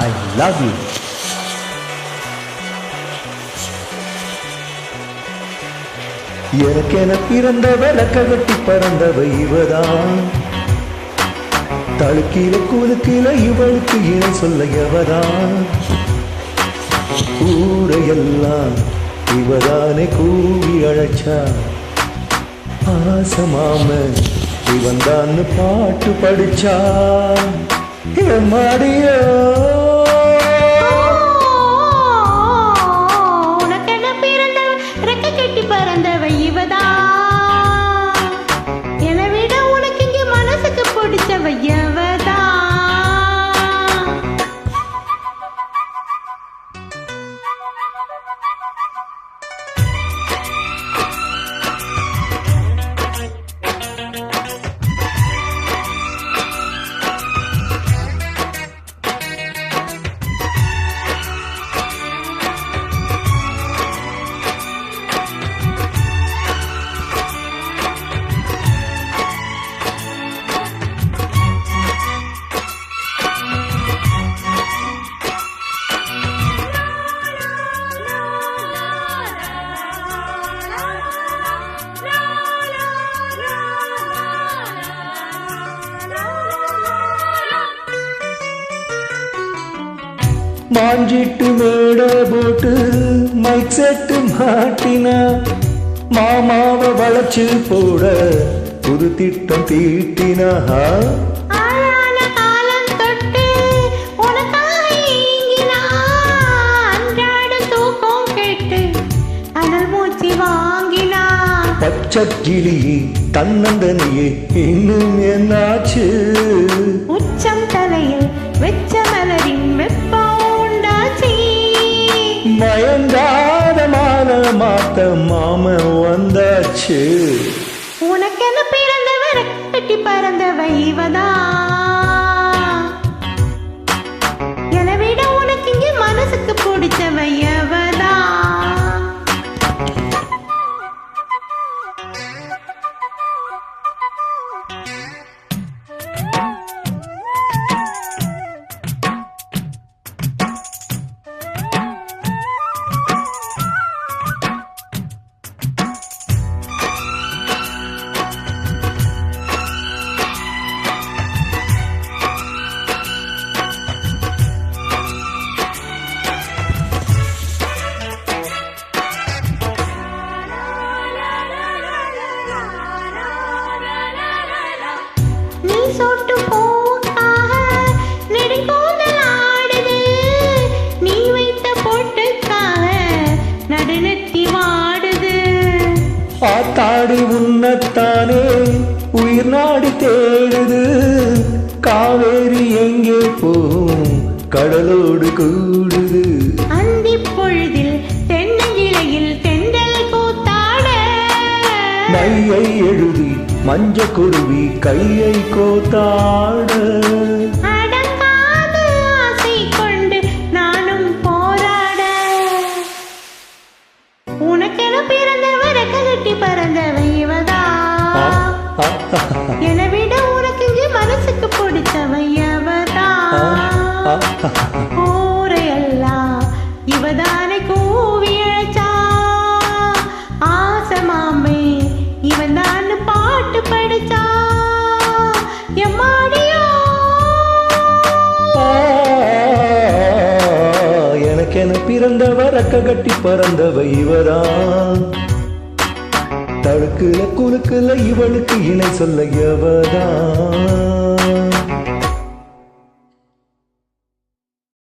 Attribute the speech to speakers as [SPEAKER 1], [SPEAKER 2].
[SPEAKER 1] I love you. எனக்கென பிறந்தவ லக்ககட்டி பறந்தவ இவதான், தழுக்கில குலுக்கில இவளுக்கு இணை சொல்ல எவதான், ஊரையெல்லாம் இவதானே கூவி அழைச்சா, ஆசமாம இவன்தான் பாட்டு படிச்சா, எம்மாடியோ
[SPEAKER 2] பறந்தவ இவதான், என விட உனக்கு இங்க மனசுக்கு பிடிச்சவ எவதான்.
[SPEAKER 1] மாஞ்சிட்டு மேட போட்டு மைக் செட்டு மாட்டினா, மாமாவை வளைச்சு போட புது திட்டம் தீட்டினா, பச்சக்கிளி தன்னந்தனியே இன்னும் என்னாச்சு,
[SPEAKER 2] உச்சம் தலையில் வெச்ச மலரின் வெப்பம் உண்டாச்சு,
[SPEAKER 1] மயங்காத மால மாத்த மாம வந்தாச்சு,
[SPEAKER 2] உனக்கென பிறந்தவர கட்டி பறந்தவ இவதான், என விட உனக்கு இங்க மனசுக்கு பிடிச்சவ எவதான். சொட்டு போக்காக நெடுங்கோதல் ஆடுது, நீ வைத்த பொட்டுக்காக நடுநெத்தி வாடுது,
[SPEAKER 1] ஆத்தாடி உன்னத்தானே உயிர் நாடி தேடுது, காவேரி எங்கே போகும் கடலோடு கூடுது,
[SPEAKER 2] அந்தி பொழுதில் தென்னங்கிளையில் தென்றல் கூத்தாட,
[SPEAKER 1] மையை எழுதி மஞ்ச குருவி கையை கோத்தாட,
[SPEAKER 2] அடங்காத ஆசை கொண்டு நானும் போராட, உனக்கென பிறந்தவர கட்டி பறந்தவ இவதான், என விட உனக்கு இங்கு மனசுக்கு பிடிச்சவ எவதான், ஊரையெல்லாம் இவதானே கூவி அழைச்சா, ஆசமாமே இவன் தான் பாட்டு படிச்சா, எம்மாடியோ
[SPEAKER 1] எனக்கென பிறந்தவ ரெக்க கட்டி பறந்தவ இவதான், தழுக்குல குலுக்குல இவளுக்கு இணை சொல்ல எவதான்.